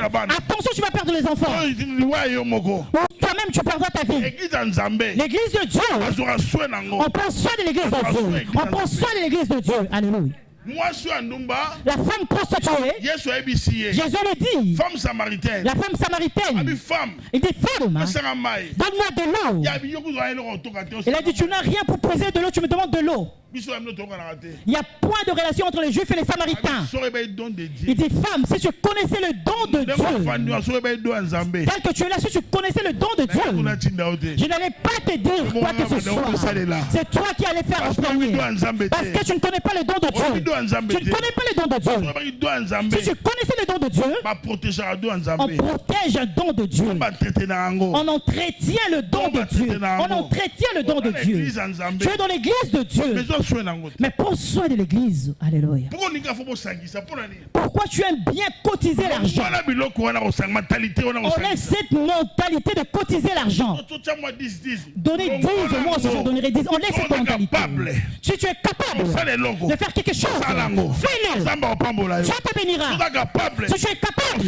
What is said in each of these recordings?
Attention, tu vas perdre les enfants. Toi-même, tu perdras ta vie. L'église de Dieu. On prend soin de l'église de Dieu. On prend soin de l'église de Dieu. Alléluia. La femme prostituée, Jésus le dit, la femme samaritaine, il dit femme, donne-moi de l'eau. Il a dit tu n'as rien pour poser de l'eau, tu me demandes de l'eau. Il n'y a point de relation entre les Juifs et les Samaritains. Il dit femme, si tu connaissais le don de Dieu, tel que tu es là, si tu connaissais le don de Dieu, je n'allais pas te dire quoi que ce soit. C'est toi qui allais faire en premier. Parce que tu ne connais pas le don de Dieu. Tu ne connais pas le don de Dieu. Si tu connaissais le don de Dieu, on protège un don de Dieu. On entretient le don de Dieu. On entretient le don de Dieu. Tu es dans l'église de Dieu. Mais prends soin de l'église. Alléluia. Pourquoi tu aimes bien cotiser l'argent? On a cette mentalité de cotiser l'argent. Donner 10, moi aussi je donnerai 10. On laisse cette mentalité. Si tu es capable de faire quelque chose, fais-le. Dieu te bénira. Si tu es capable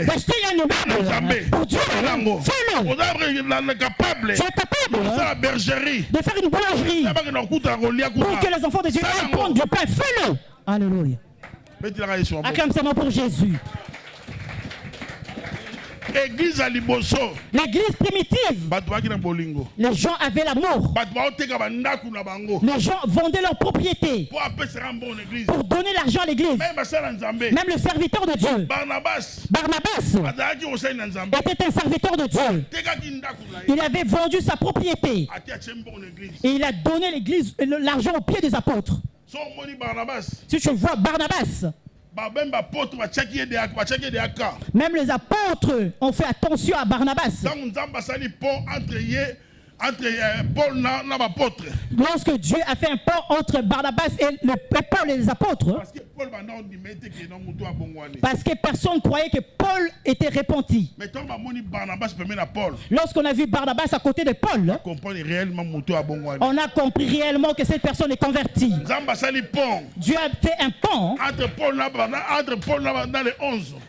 d'acheter un immeuble pour Dieu, fais-le. Tu es capable de faire une boulangerie pour que les enfants de Dieu aillent prendre du pain, fais-le. Alléluia. Acclame sa main pour Jésus. L'église primitive, les gens avaient l'amour. Les gens vendaient leur propriété pour donner l'argent à l'église. Même le serviteur de Dieu, Barnabas, était un serviteur de Dieu. Il avait vendu sa propriété et il a donné l'église, l'argent aux pieds des apôtres. Si tu vois Barnabas, même les apôtres ont fait attention à Barnabas. Lorsque Dieu a fait un pont entre Barnabas et Paul et les apôtres, parce que personne ne croyait que Paul était repenti. Lorsqu'on a vu Barnabas à côté de Paul, on a compris réellement que cette personne est convertie. Dieu a fait un pont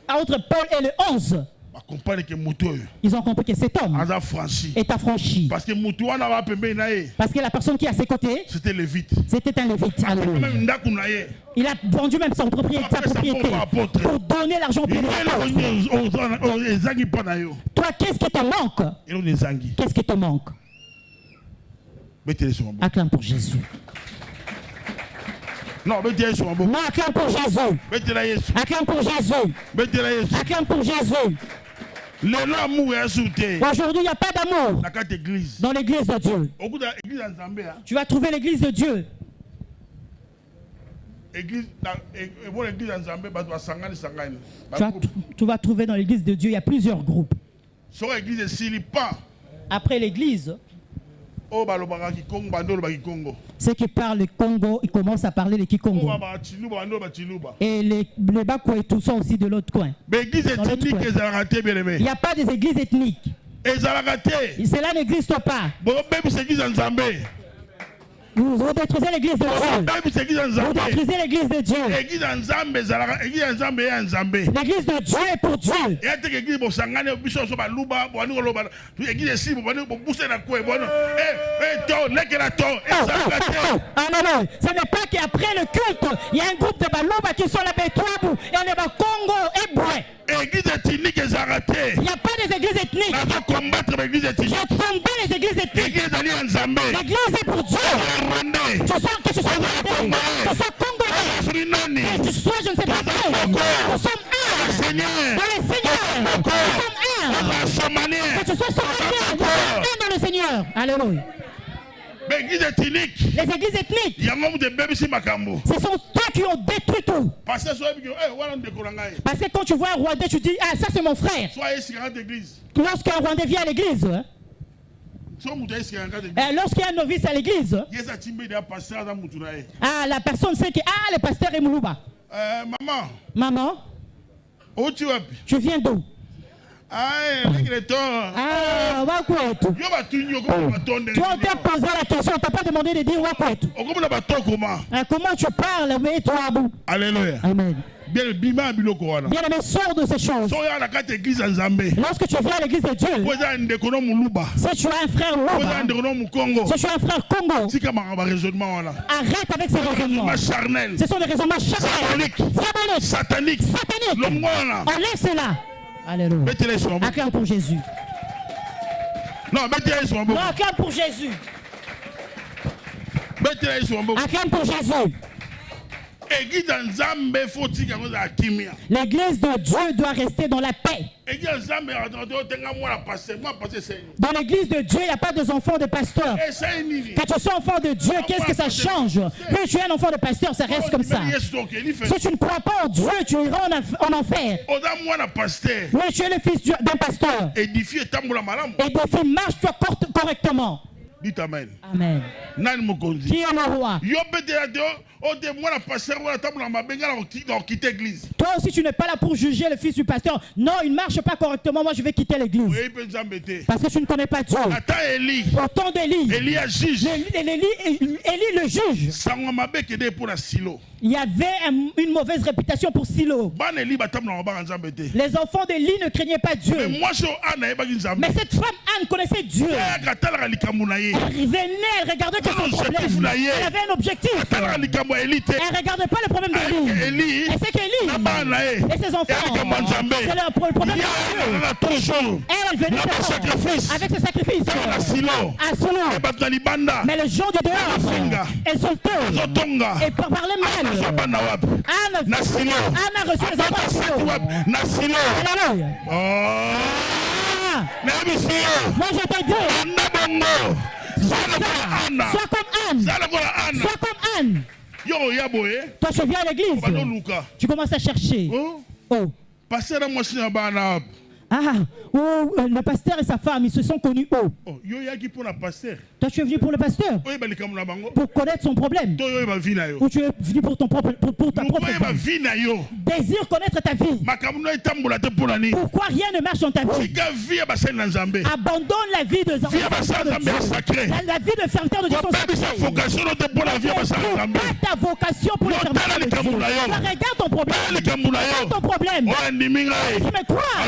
entre Paul et les 11. Ils ont compris que cet homme est affranchi. Parce que la personne qui est à ses côtés, c'était un lévite. Il a vendu même sa propriété pour donner l'argent au pied des apôtres. Toi, qu'est-ce qui te manque? Qu'est-ce qui te manque? Acclame pour Jésus. Non, acclame pour Jésus. Acclame pour Jésus. Acclame pour Jésus. Aujourd'hui, il n'y a pas d'amour dans l'église de Dieu. Tu vas trouver l'église de Dieu. Tu vas trouver dans l'église de Dieu, il y a plusieurs groupes. Après l'église, ceux qui parlent le Congo, ils commencent à parler le Kikongo. Et les Bakouetou sont aussi de l'autre coin. Il n'y a pas des églises ethniques. Cela n'existe pas. Vous détruisez l'église de Dieu. Vous détruisez l'église de Dieu. L'église de Dieu est pour Dieu. Ah non, ce n'est pas qu'après le culte, il y a un groupe de Balouba qui sont là, Betouabou, et on est Congo et Boué. Il n'y a pas des églises ethniques. Je combats les églises ethniques. L'église est pour Dieu. Tu sens que tu sois rwandais, tu sois congolais, que tu sois je ne sais pas quoi. Nous sommes un dans le Seigneur. Nous sommes un. Que tu sois somalien, nous sommes un dans le Seigneur. Alléluia. Les églises ethniques, ce sont ceux qui ont détruit tout. Parce que quand tu vois un Rwandais, tu dis, ah ça c'est mon frère. Lorsqu'un Rwandais vient à l'église, lorsqu'il y a un novice à l'église, la personne sait que le pasteur est Moulouba. Maman, tu viens d'où? Tu t'es posé la question, on t'a pas demandé de dire Wakouetou. Comment tu parles, mais toi, Alléluia. Amen. Bien-aimé, sors de ces choses. Lorsque tu viens à l'église de Dieu, si tu as un frère Louba, si tu as un frère Congo, arrête avec ces raisonnements. Ce sont des raisonnements charnels, sataniques. Enlève cela. Alléluia. Acclame pour Jésus. Non, acclame pour Jésus. Acclame pour Jésus. L'église de Dieu doit rester dans la paix. Dans l'église de Dieu, il n'y a pas d'enfants de pasteur. Quand tu sois enfant de Dieu, qu'est-ce que ça change? Quand tu es un enfant de pasteur, ça reste comme ça. Si tu ne crois pas en Dieu, tu iras en enfer. Oui, tu es le fils d'un pasteur. Édifie, marche-toi correctement. Dites Amen. Amen. Qui est le roi? Toi aussi, tu n'es pas là pour juger le fils du pasteur. Non, il ne marche pas correctement. Moi, je vais quitter l'église. Parce que tu ne connais pas Dieu. Au temps d'Élie, Élie le juge. Il y avait une mauvaise réputation pour Silo. Les enfants d'Élie ne craignaient pas Dieu. Mais cette femme Anne connaissait Dieu. Elle venait, elle regardait que son problème. Elle avait un objectif. Elle ne regardait pas le problème d'Élie. Et c'est qu'Élie et ses enfants, c'est le problème de Dieu. Elle venait avec ce sacrifice à Silo. Mais les gens de dehors, elles sont teurs et parlaient mal. Anne a reçu les enfants de Silo. Alléluia. Moi je te dis, sois comme Anne. Toi tu viens à l'église, tu commences à chercher. Le pasteur et sa femme, ils se sont connus où? Toi, tu es venu pour le pasteur, pour connaître son problème. Ou tu es venu pour ta propre vie. Désire connaître ta vie. Pourquoi rien ne marche dans ta vie? Abandonne la vie de la vie de serviteur de Dieu. Pas ta vocation pour le serviteur de Dieu. Regarde ton problème. Tu me crois.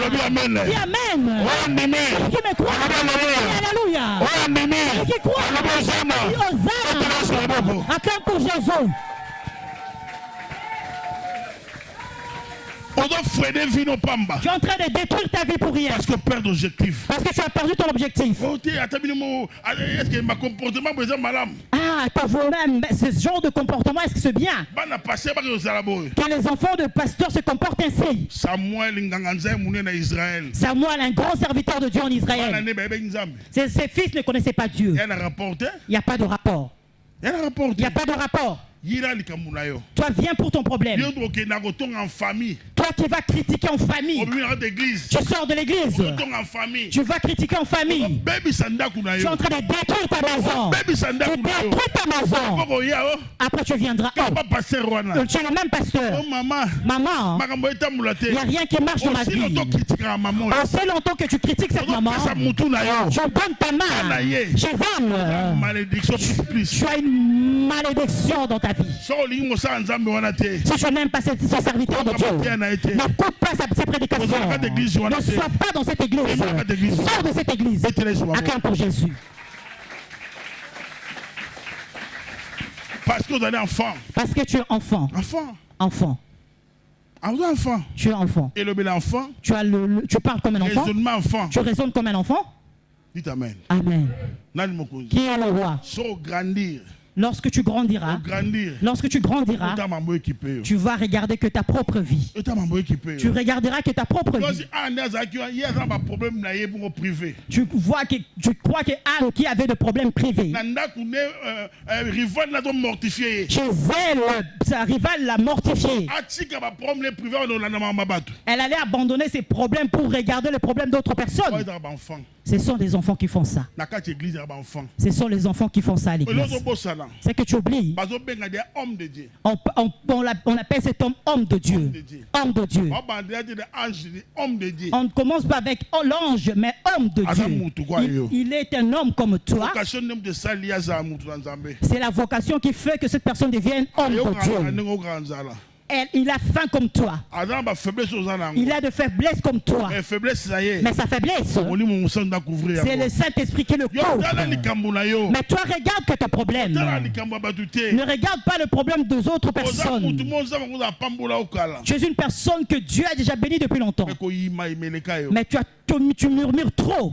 Dis Amen. Qui me croit? Alléluia. Qui croit? Hosanna. Acclame pour Jésus. Tu es en train de détruire ta vie pour rien. Parce que perdre objectif. Parce que tu as perdu ton objectif. Ce genre de comportement, est-ce que c'est bien? Que les enfants de pasteurs se comportent ainsi. Samuel, un grand serviteur de Dieu en Israël. Ses fils ne connaissaient pas Dieu. Il n'y a pas de rapport. Il n'y a pas de rapport. Toi viens pour ton problème. Toi qui vas critiquer en famille. Tu sors de l'église. Tu vas critiquer en famille. Tu es en train de détruire ta maison. Tu détruis ta maison. Après tu viendras. Tu es le même pasteur. Maman, il n'y a rien qui marche dans ma vie. Aussi longtemps que tu critiques cette maman, je donne ta main. Je donne. Tu as une malédiction dans ta vie. Si je n'aime pas ce serviteur de Dieu, n'écoute pas ses prédications. Ne sois pas dans cette église. Sors de cette église. Acclame pour Jésus. Parce que vous êtes enfant. Parce que tu es enfant. Enfant. Tu es enfant. Et l'enfant. Tu parles comme un enfant. Tu raisonnes comme un enfant. Dites Amen. Amen. Qui est le roi? Lorsque tu grandiras, tu vas regarder que ta propre vie. Tu regarderas que ta propre vie. Tu crois que Anne qui avait des problèmes privés. Chez elle, sa rivale l'a mortifiée. Elle allait abandonner ses problèmes pour regarder les problèmes d'autres personnes. Ce sont des enfants qui font ça. Ce sont les enfants qui font ça à l'église. C'est que tu oublies. On appelle cet homme de Dieu. Homme de Dieu. On ne commence pas avec l'ange, mais homme de Dieu. Il est un homme comme toi. C'est la vocation qui fait que cette personne devienne homme de Dieu. Il a faim comme toi. Il a de faiblesses comme toi. Mais sa faiblesse, c'est le Saint-Esprit qui le couvre. Mais toi, regarde que tes problèmes. Ne regarde pas le problème des autres personnes. Tu es une personne que Dieu a déjà bénie depuis longtemps. Mais tu murmures trop.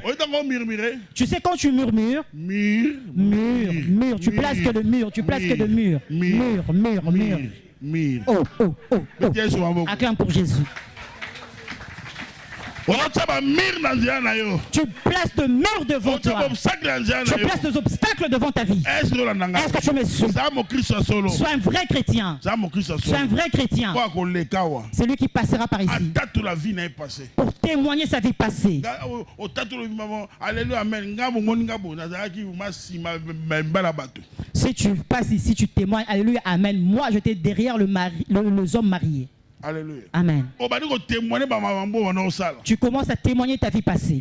Tu sais quand tu murmures, mur, tu places que le mur, tu places que le mur. Mur. Oh. Acclame pour Jésus. Tu places de murs devant toi. Tu places des obstacles devant ta vie. Est-ce que tu me suis? Sois un vrai chrétien. Sois un vrai chrétien. C'est lui qui passera par ici pour témoigner sa vie passée. Si tu passes ici, tu témoignes. Alléluia, amen. Moi, j'étais derrière les hommes mariés. Alléluia. Amen. Tu commences à témoigner ta vie passée.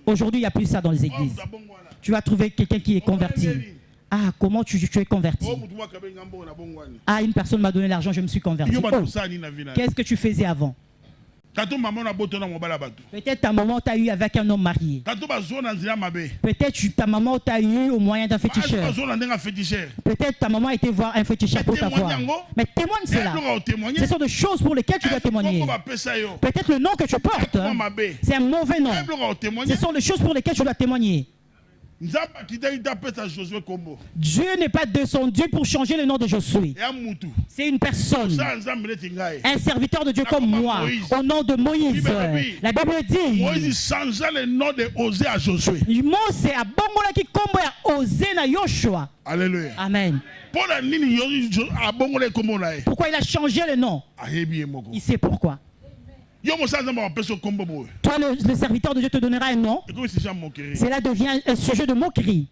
Aujourd'hui, il n'y a plus ça dans les églises. Tu vas trouver quelqu'un qui est converti. Ah, comment tu es converti? Ah, une personne m'a donné l'argent, je me suis converti. Oh. Qu'est-ce que tu faisais avant? Peut-être ta maman t'a eu avec un homme marié. Peut-être ta maman t'a eu au moyen d'un féticheur. Peut-être ta maman a été voir un féticheur pour t'avoir. Mais témoigne cela. Ce sont des choses pour lesquelles tu dois témoigner. Peut-être le nom que tu portes, c'est un mauvais nom. Ce sont les choses pour lesquelles tu dois témoigner. Dieu n'est pas descendu pour changer le nom de Josué. C'est une personne, un serviteur de Dieu comme moi, au nom de Moïse. La Bible dit Moïse changea le nom de Osée à Josué. Moïse a bongola ki kombo ya Osée na Yoshua. Alléluia. Amen. Pourquoi il a changé le nom? Il sait pourquoi. Toi, le serviteur de Dieu te donnera un nom. Cela devient un sujet de moquerie.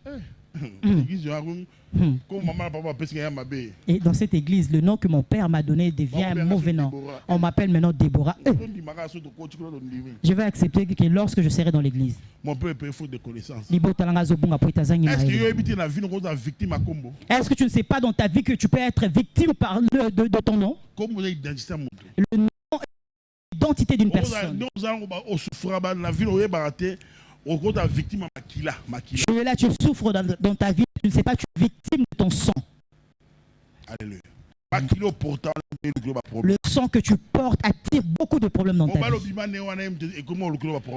Et dans cette église, le nom que mon père m'a donné devient un mauvais nom. On m'appelle maintenant Déborah. Je vais accepter que lorsque je serai dans l'église. Est-ce que tu ne sais pas dans ta vie que tu peux être victime de ton nom? Le nom l'identité d'une personne. Tu es là, tu souffres dans ta vie, tu ne sais pas, tu es victime de ton sang. Alléluia. Le sang que tu portes attire beaucoup de problèmes dans ta vie.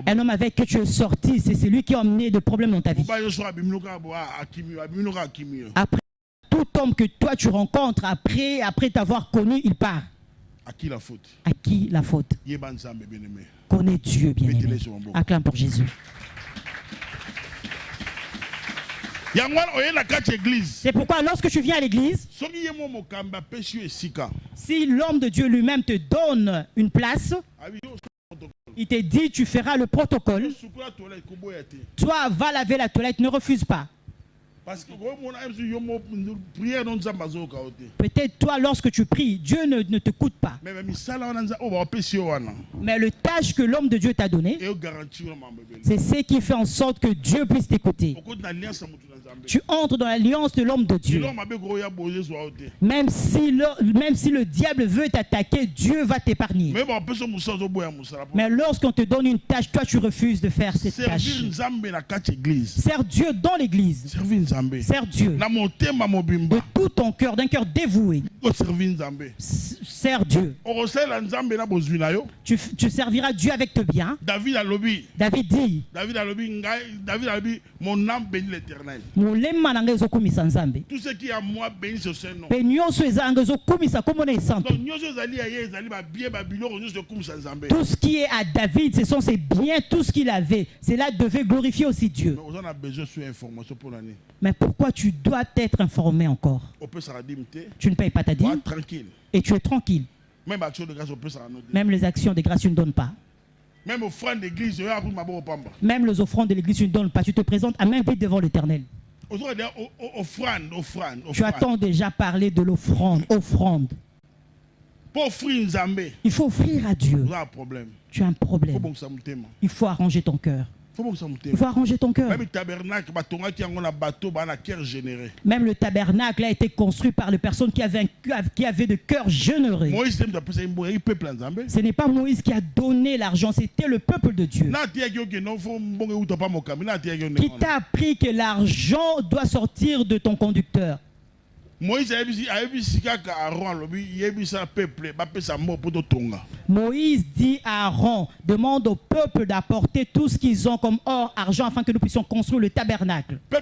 Un homme avec que tu es sorti, c'est celui qui a amené des problèmes dans ta vie. Après, tout homme que toi tu rencontres, après t'avoir connu, il part. À qui la faute? À qui la faute? Connais Dieu, bien-aimé. Acclame pour Jésus. C'est pourquoi lorsque tu viens à l'église, si l'homme de Dieu lui-même te donne une place, il te dit tu feras le protocole. Toi, va laver la toilette, ne refuse pas. Peut-être toi, lorsque tu pries, Dieu ne t'écoute pas. Mais le tâche que l'homme de Dieu t'a donné, c'est ce qui fait en sorte que Dieu puisse t'écouter. Tu entres dans l'alliance de l'homme de Dieu. Même si le diable veut t'attaquer, Dieu va t'épargner. Mais lorsqu'on te donne une tâche, toi tu refuses de faire cette tâche. Sers Dieu dans l'église. Sers Dieu de tout ton cœur, d'un cœur dévoué. Sers Dieu. Tu serviras Dieu avec tes biens. David dit, mon âme bénit l'Éternel. Tout ce qui est à moi bénit ce Saint nom. Tout ce qui est à David, ce sont ses biens, tout ce qu'il avait. Cela devait glorifier aussi Dieu. Mais pourquoi tu dois être informé encore? Tu ne payes pas ta dîme et tu es tranquille. Même les actions de grâce, tu ne donnes pas. Même offrande d'église, même les offrandes de l'église, tu ne donnes pas. Tu te présentes à main vide devant l'Éternel. Tu attends déjà parler de l'offrande. Offrande. Il faut offrir à Dieu. Tu as un problème. Il faut arranger ton cœur. Il faut arranger ton cœur. Même le tabernacle a été construit par les personnes qui avaient de cœur généreux. Ce n'est pas Moïse qui a donné l'argent, c'était le peuple de Dieu. Qui t'a appris que l'argent doit sortir de ton conducteur. Moïse dit à Aaron, demande au peuple d'apporter tout ce qu'ils ont comme or, argent, afin que nous puissions construire le tabernacle. Le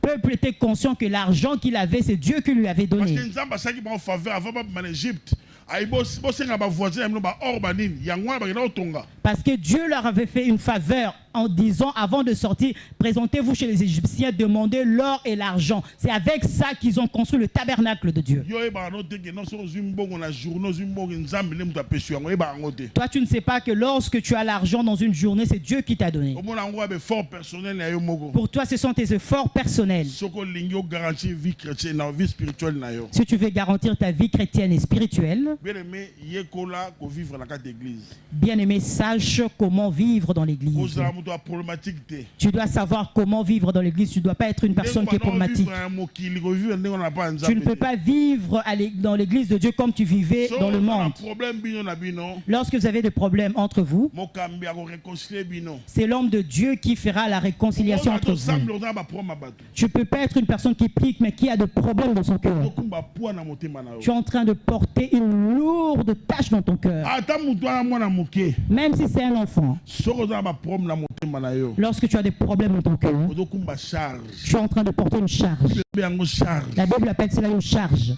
peuple était conscient que l'argent qu'il avait, c'est Dieu qui lui avait donné. Parce que Dieu leur avait fait une faveur en disant, avant de sortir, présentez-vous chez les Égyptiens, demandez l'or et l'argent. C'est avec ça qu'ils ont construit le tabernacle de Dieu. Toi, tu ne sais pas que lorsque tu as l'argent dans une journée, c'est Dieu qui t'a donné. Pour toi, ce sont tes efforts personnels. Si tu veux garantir ta vie chrétienne et spirituelle, bien-aimé, sache comment vivre dans l'église. Tu dois savoir comment vivre dans l'église. Tu ne dois pas être une personne qui est problématique. Tu ne peux pas vivre dans l'église de Dieu comme tu vivais dans le monde. Lorsque vous avez des problèmes entre vous, c'est l'homme de Dieu qui fera la réconciliation entre vous. Tu ne peux pas être une personne qui prie mais qui a des problèmes dans son cœur. Tu es en train de porter une lourde tâche dans ton cœur. Même si c'est un enfant. Lorsque tu as des problèmes dans ton cœur, tu es en train de porter une charge. La Bible appelle cela une charge.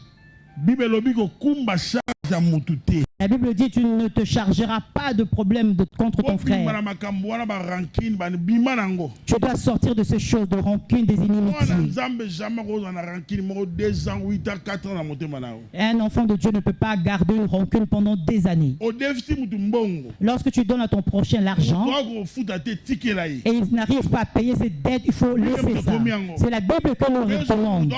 La Bible dit tu ne te chargeras pas de problème contre ton frère. Tu dois sortir de ces choses de rancune, des inimitiés. Un enfant de Dieu ne peut pas garder une rancune pendant des années. Lorsque tu donnes à ton prochain l'argent et il n'arrive pas à payer ses dettes, il faut laisser ça. C'est la Bible que nous recommande.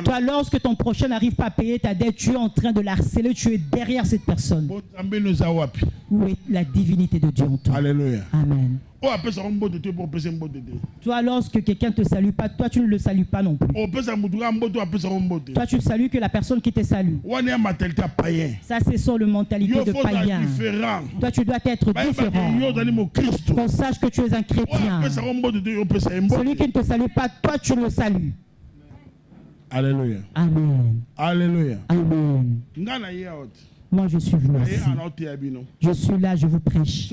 Toi, lorsque ton prochain n'arrive pas à payer ta dette, tu es en train de l'harceler, tu es derrière cette personne. Où est la divinité de Dieu en toi? Alléluia. Amen. Toi, lorsque quelqu'un ne te salue pas, toi, tu ne le salues pas non plus. Toi, tu salues que la personne qui te salue. Ça, c'est sur la mentalité de païen. Toi, tu dois être différent. Qu'on sache que tu es un chrétien. Celui qui ne te salue pas, toi, tu le salues. Alléluia. Amen. Alléluia. Amen. Moi, je suis venu ici. Je suis là, je vous prêche.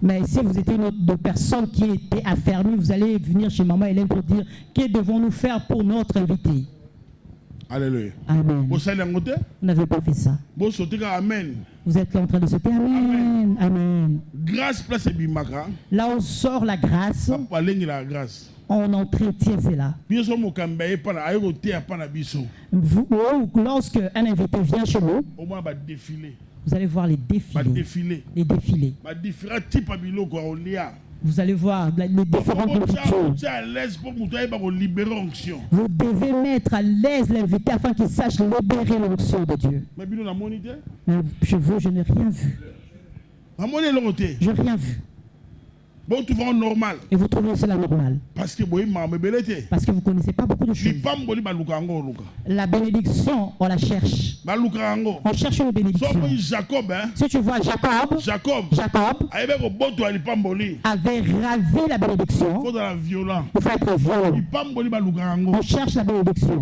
Mais si vous étiez une autre personne qui était affermie, vous allez venir chez Maman Hélène pour dire que devons-nous faire pour notre invité. Alléluia. Amen. Vous n'avez pas fait ça. Amen. Vous êtes là en train de sauter. Amen. Amen. Grâce place bimaka. Là on sort la grâce. On entretient cela. Lorsque un invité vient chez nous, vous allez voir les défilés. Les défilés. Vous allez voir les différentes nourritures. Vous devez mettre à l'aise l'invité afin qu'il sache libérer l'onction de Dieu. Mais je n'ai rien vu. Je n'ai rien vu. Et vous trouvez cela normal. Parce que vous ne connaissez pas beaucoup de choses. La bénédiction, on la cherche. On cherche une bénédiction. Si tu vois Jacob avait ravi la bénédiction. Il faut être violent. On cherche la bénédiction.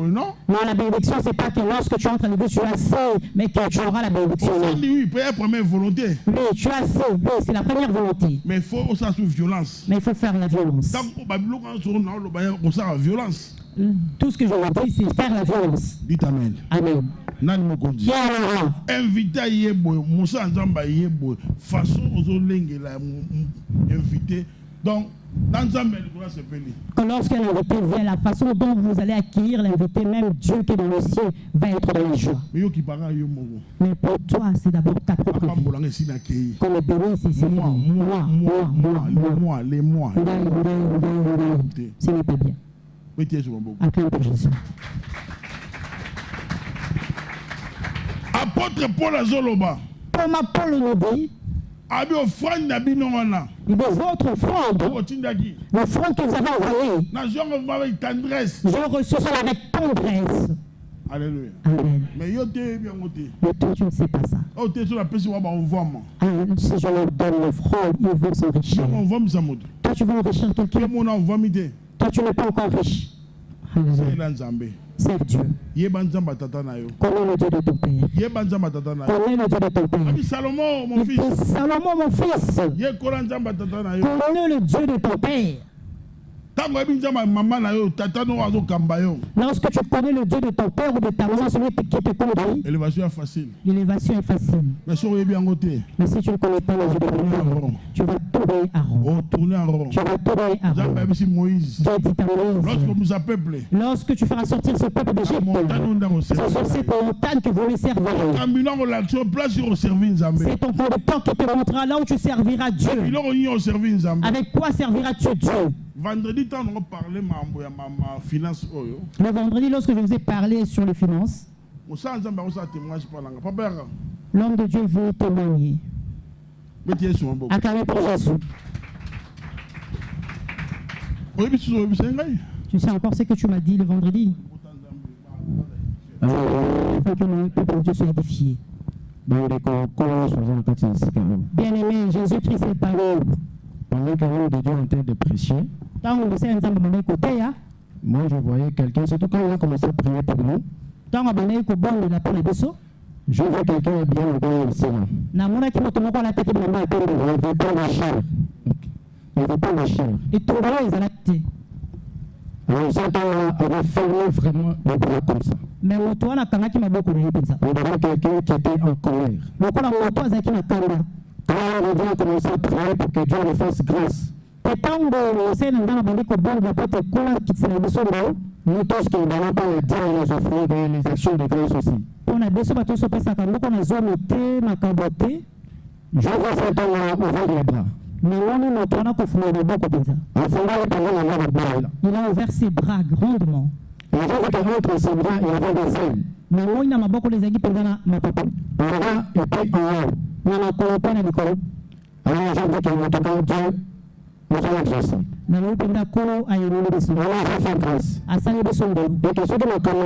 Non, la bénédiction, c'est pas que lorsque tu entres en l'église, tu as assez, mais que tu auras la bénédiction. Oui, tu as assez, oui, c'est la première volonté. Mais il faut aussi violence. Mais il faut faire la violence. Tout ce que je vous dis, c'est faire la violence. Dites Amen. Amen. Invité Moussa Nzamba façon aux invité. Donc Que lorsqu'un invité vient, la façon dont vous allez accueillir l'invité, même Dieu qui est dans le ciel va être dans les joies. Mais pour toi, c'est d'abord ta propre vie. Qu'on le bénisse ici. Moi. Ce n'est pas bien. Acclame pour Jésus. Apôtre Paul Azoloba. Pour ma Paul nous dit. Il dit votre offrande, l'offrande que vous avez envoyée, je reçois cela avec tendresse. Alléluia. Amen. Mais toi, tu ne sais pas ça. Si je leur donne l'offrande, ils vont s'enrichir. Toi, tu veux enrichir quelqu'un. Toi, tu n'es pas encore riche. C'est Dieu. Connais le Dieu de ton père. Connais le Dieu de ton père. Salomon, mon fils. Salomon, mon fils. Connais le Dieu de ton père. Lorsque tu connais le Dieu de ton père ou de ta maman, celui qui te conduit, l'élévation est facile. L'élévation est facile. Mais si tu ne connais pas le Dieu de ton père, tu vas tourner à rond. Tu vas tourner à rond. Lorsque tu feras sortir ce peuple d'Égypte, c'est sur cette montagne que vous les servirez. C'est ton conducteur qui te montrera là où tu serviras Dieu. Avec quoi serviras-tu Dieu? Vendredi, on a parlé de ma finance. Le vendredi, lorsque je vous ai parlé sur les finances, l'homme de Dieu veut témoigner. Acclamez pour Jésus. Tu sais encore ce que tu m'as dit le vendredi? Il faut que le peuple de Dieu soit édifié. Bien-aimé, Jésus-Christ est parlé. Pendant que l'homme de Dieu est en train de prêcher, moi je voyais quelqu'un, surtout quand il a commencé à prier pour nous, je vois quelqu'un bien au ici. Il ne veut pas la chair. Alors j'entends avoir fermé vraiment le bras comme ça. On dirait quelqu'un qui était en colère. Quand on a commencé à prier pour que Dieu nous fasse grâce. Nous tous qui n'avons pas les dires et les offrandes et les actions de grâce aussi. Je vois cet homme ouvrir les bras. Il a ouvert ses bras grandement. Et je vois qu'entre ses bras, il y avait des ailes. Mais moi, il n'a pas les aiguilles pendant ma papa. Le bras était en haut. Il n'a pas de l'école. Alors, je vois qu'en tout cas, Dieu nous a exaucés. Mais nous, on a fait grâce. Et que ceux qui m'ont commis,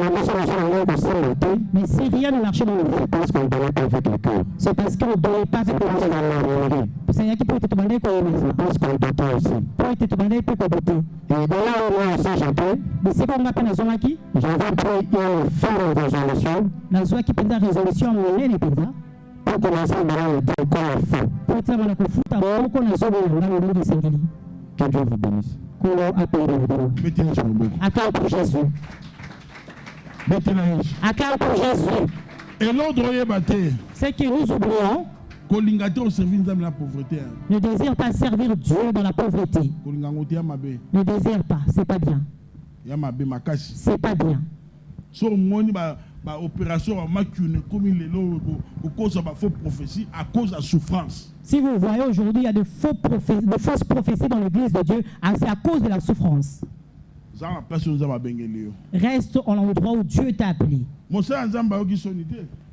mais si rien ne marchait dans le c'est parce qu'on ne donnait pas avec le cœur. C'est parce qu'on ne donnait pas avec le cœur. C'est qui peut te demander quoi. C'est parce qu'on dotait aussi. Pour te demander plus quoi doter. Et de là où moi aussi j'étais, mais c'est comme on appelle la zone qui j'avais pris une ferme résolution. La zone qui peut la résolution, mais elle est pas. Pour commencer à me dire quoi à faire. Pour te dire que foot avant qu'on a zone dans le de Saint-Denis. Que Dieu vous bénisse. Acclame pour Jésus. Acclame pour Jésus. Et l'autre est battu. C'est que nous oublions. Ne désire pas servir Dieu dans la pauvreté. Ne désire pas, c'est pas bien. C'est pas bien. Opération faux prophétie à cause de la souffrance. Si vous voyez aujourd'hui, il y a de fausses prophéties dans l'église de Dieu, c'est à cause de la souffrance. Reste en l'endroit où Dieu t'a appelé.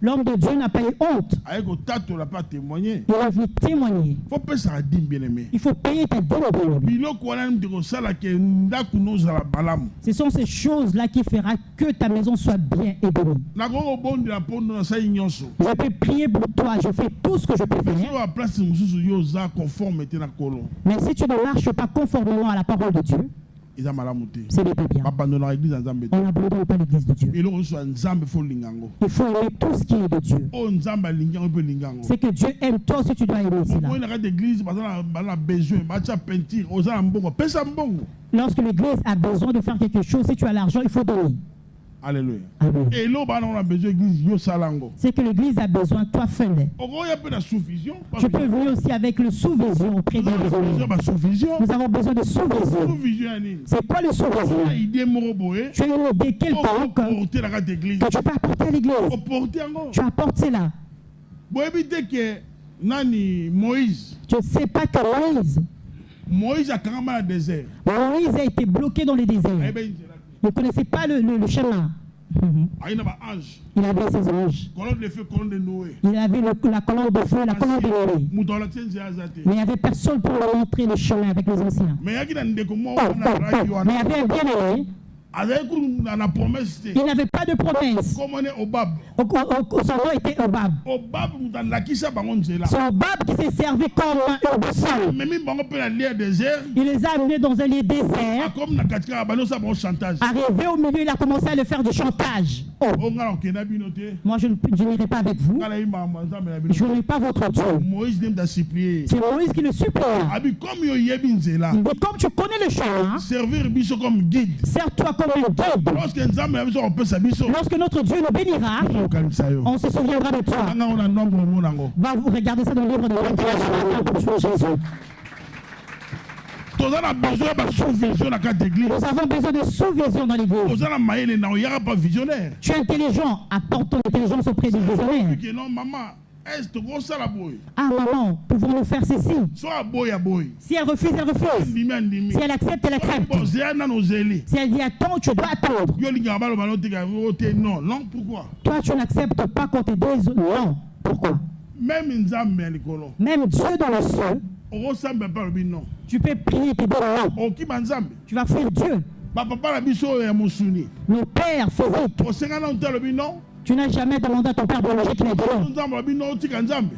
L'homme de Dieu n'a pas eu honte. Il a vu témoigner. Il faut payer ta dîme. Ce sont ces choses-là qui feront que ta maison soit bien et bénie. Je peux prier pour toi, je fais tout ce que je peux faire. Mais si tu ne marches pas conformément à la parole de Dieu, ce n'est pas bien. On n'abandonne pas l'église de Dieu. Il faut aimer tout ce qui est de Dieu. C'est que Dieu aime toi aussi, tu dois aimer cela. Lorsque l'église a besoin de faire quelque chose, si tu as l'argent, il faut donner. Alléluia. Amen. Et là, on a besoin de l'église. C'est que l'église a besoin, toi fais-le. Tu peux venir aussi avec le sous-vision auprès de l'église. Nous avons besoin de sous-vision. C'est quoi le sous-vision? Tu as une idée quelconque que tu peux apporter à l'église. Tu apportes cela. Tu ne sais pas que Moïse a été bloqué dans le désert. Il ne connaissait pas le chemin. Il avait ses anges. Il avait la colonne de feu, la colonne de Noé. Mais il n'y avait personne pour lui montrer le chemin avec les anciens. Mais il y avait un bien-aimé. Il n'avait pas de promesse. Son nom était Obab. C'est Obab qui s'est servi comme un boussole. Il les a amenés dans un lieu désert. Arrivé au milieu, il a commencé à le faire du chantage. Oh. Moi, je n'irai pas avec vous. Je n'ai pas votre Dieu. C'est Moïse qui le supplie. Mais comme tu connais le chemin, sers-toi comme un guide. Lorsque notre Dieu nous bénira, on se souviendra de toi. Va vous regarder ça dans le livre de Jésus. Nous avons besoin de sous-vision dans l'église. Tu es intelligent, apporte ton intelligence auprès du visionnaire. Ah maman, pouvons-nous faire ceci? Si elle refuse, elle refuse. Si elle accepte, elle accepte. Si elle dit attends, tu dois attendre. Toi, tu n'acceptes pas qu'on te dise non. Pourquoi? Même Dieu dans le ciel, tu peux prier et te dire non. Tu vas fuir Dieu. Nos pères faisaient. Tu n'as jamais demandé à ton père biologique qu'il ait dit non.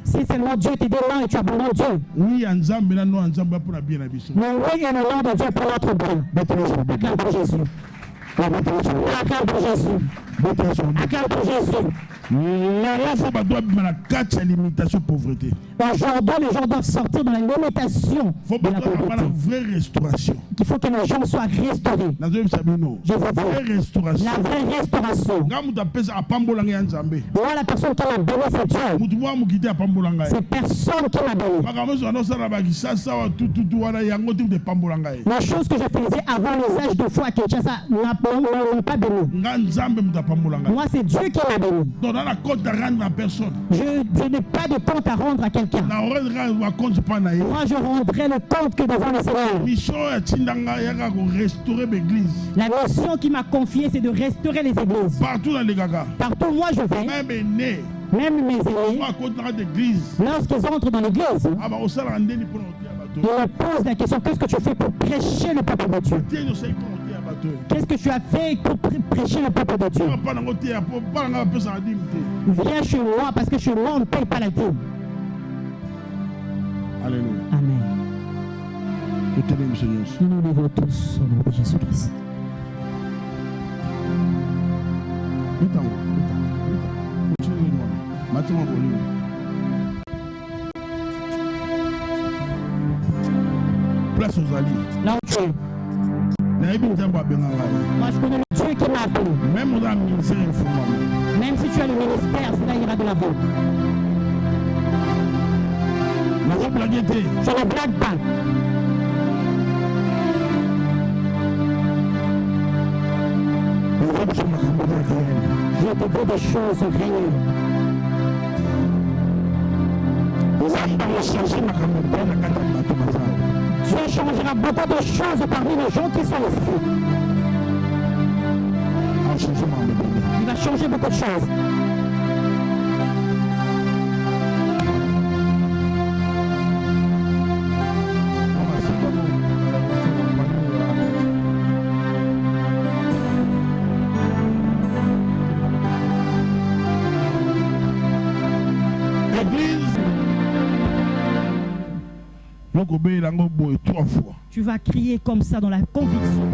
Si seulement Dieu te dit non et tu abandonnes Dieu. Mais oui et le nom de Dieu pour notre bien. Acclame pour Jésus. Acclame pour Jésus. Acclame pour Jésus. Aujourd'hui, les gens doivent sortir dans la limitation de la pauvreté. Il faut que les gens soient restaurés. Je veux dire, la vraie restauration. Moi, la personne qui m'a béni, c'est Dieu. C'est personne qui m'a béni. La chose que je faisais avant l'usage de foi à Kinshasa n'a pas béni. Moi, c'est Dieu qui m'a béni. Je n'ai pas de compte à rendre à quelqu'un. Moi, je rendrai le compte que devant le Seigneur. La mission qui m'a confiée, c'est de restaurer les églises. Partout où moi je vais, même mes amis, lorsqu'ils entrent dans l'église, ils me posent la question, qu'est-ce que tu fais pour prêcher le peuple de Dieu? Qu'est-ce que tu as fait pour prêcher le peuple de Dieu? Viens chez moi parce que chez moi on ne paye pas la dîme. Alléluia. Amen. Nous nous levons tous au nom de Jésus-Christ. Place aux alliés. Là où tu es. Moi je connais le Dieu qui m'a appelé. Même si tu as le ministère, cela ira de l'avant. Je ne blague pas. Je te dis des choses réelles. Dieu changera beaucoup de choses parmi les gens qui sont ici. Il va changer beaucoup de choses. Tu vas crier comme ça dans la conviction.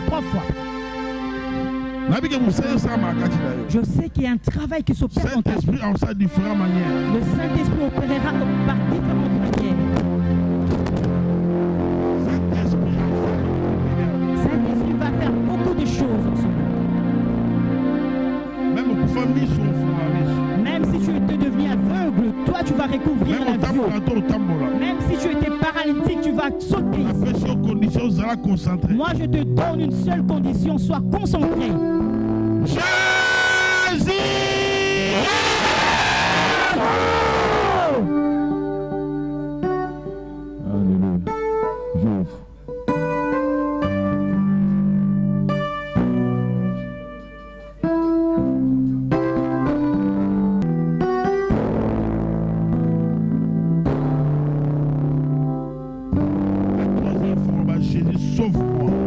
Trois fois. Je sais qu'il y a un travail qui s'opère en toi. Le Saint-Esprit opérera par différentes manières. Saint-Esprit va faire beaucoup de choses en ce moment. si tu étais devenu aveugle, toi tu vas recouvrir la vue. Même si tu étais paralytique, tu vas sauter. Moi je te donne une seule condition, sois concentré. Jésus!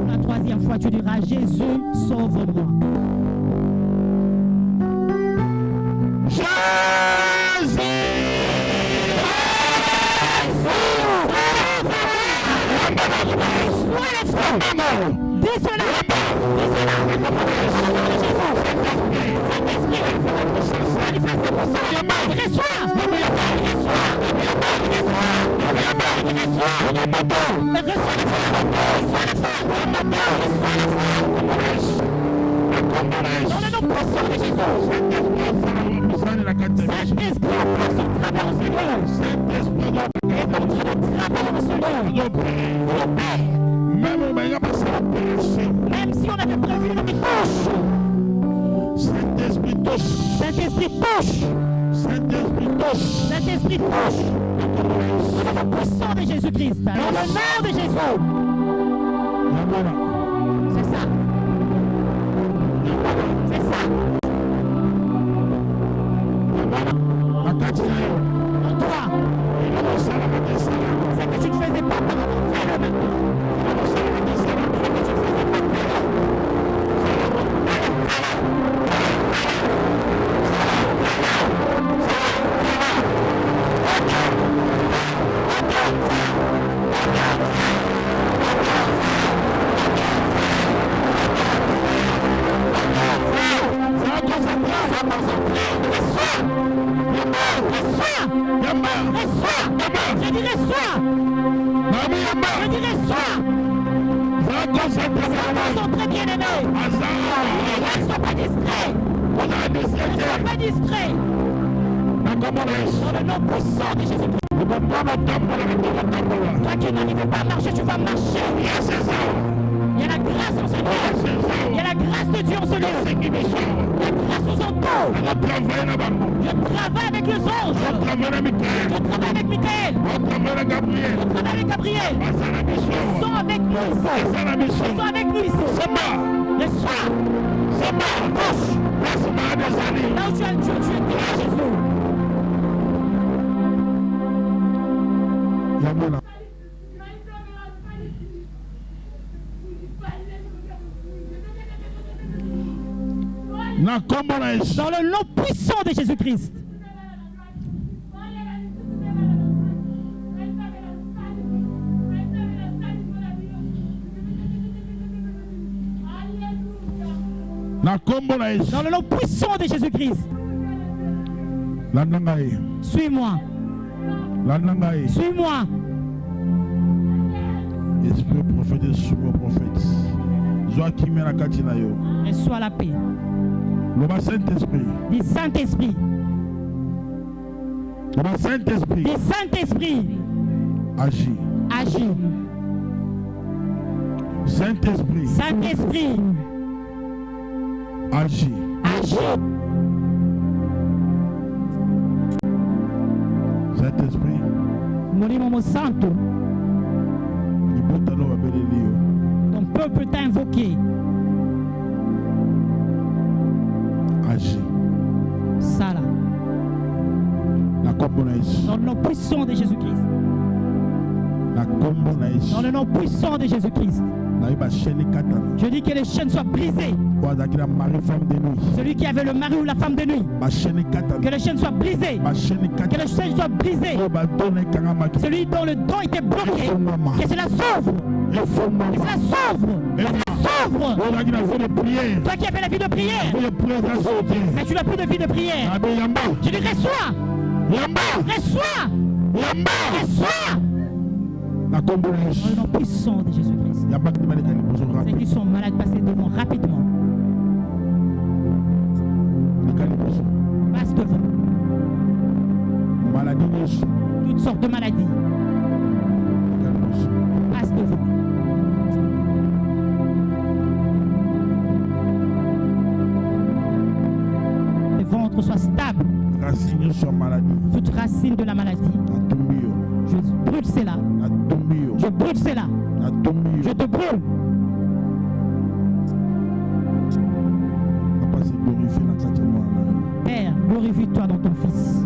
La troisième fois, tu diras Jésus, sauve-moi. Dis cela. Même si on avait prévu une touche. Saint-Esprit touche. Saint-Esprit touche. Saint-Esprit touche. Dans le puissant de Jésus-Christ. Dans le nom de Jésus. C'est ça. C'est ça. En toi. C'est que tu ne faisais pas par fais-le maintenant. Concentré, bien-aimé. Ne sois pas distrait. Ne sois pas distrait. Dans le nom puissant de Jésus-Christ. Toi qui n'arrives pas à marcher, tu vas marcher. Il y a la grâce en ce lieu. Il y a la grâce de Dieu en ce lieu. La grâce aux entours. Je travaille avec les anges. Je travaille avec Michael. Je travaille avec Gabriel. Ils sont avec nous ici. Ils sont avec nous ici. Le soir. Là où tu es Jésus. Dans le nom puissant de Jésus-Christ. Dans le nom puissant de Jésus-Christ. Suis-moi. Suis-moi. Esprit prophète, suis-moi prophète. Reçois la paix. Le Saint-Esprit. Dis Saint-Esprit. Le Saint-Esprit. Dis Saint-Esprit. Agis. Agis. Saint-Esprit. Saint-Esprit. Agis. Agis. Saint-Esprit. Mon Santo. Ton peuple t'a invoqué. Agis. Ça là. Dans le nom puissant de Jésus-Christ. Dans le nom puissant de Jésus-Christ. Je dis que les chaînes soient brisées. Celui qui avait le mari ou la femme de nuit. Que les chaînes soient brisées. Que les chaînes soient brisées. Celui dont le don était bloqué. Que cela s'ouvre. Que cela s'ouvre. Que cela s'ouvre. Toi qui as fait la vie de prière. Mais tu n'as plus de vie de prière. Je dis reçois. Reçois. Reçois. Dans le nom puissant de Jésus-Christ. Ceux qui sont malades, passez devant rapidement. Passe devant. toutes sortes de maladies. Passe devant. Le ventre soit stable. Toute racine de la maladie. Je brûle cela. Je brûle cela. Je te brûle. Père, glorifie-toi dans ton Fils.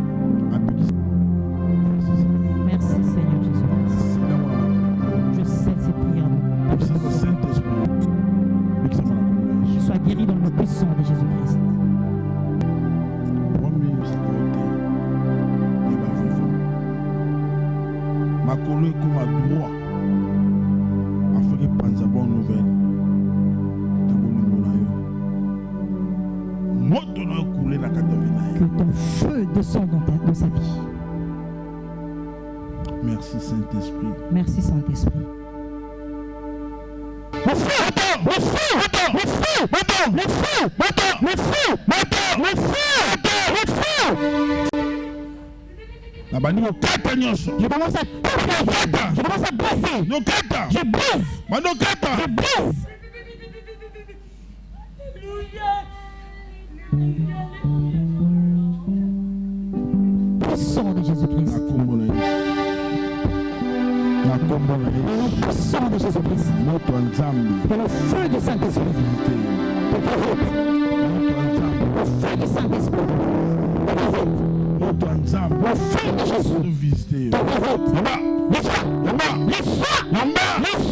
Merci Seigneur Jésus-Christ. Je scelle ces prières. Sois guéri dans le nom puissant de Jésus-Christ. Ma collègue comme à droit afin que panza bonne nouvelle. Que ton feu descende dans sa vie. Merci Saint-Esprit. Merci Saint-Esprit. Le feu, attends, le feu, attends, le feu, attends, le feu, attends, le feu, attends, le feu, attends, le feu. La banni au kata nyoso. Je commence à tout briser. Je commence à briser. No kata. Je brise. Mano kata. Je brise. Puissant de Jésus-Christ. Le sang de Jésus-Christ. Que le feu du Saint-Esprit te visite. Le feu du Saint-Esprit te visite. Le feu de Jésus te visite. Les soins, les soins, les soins, les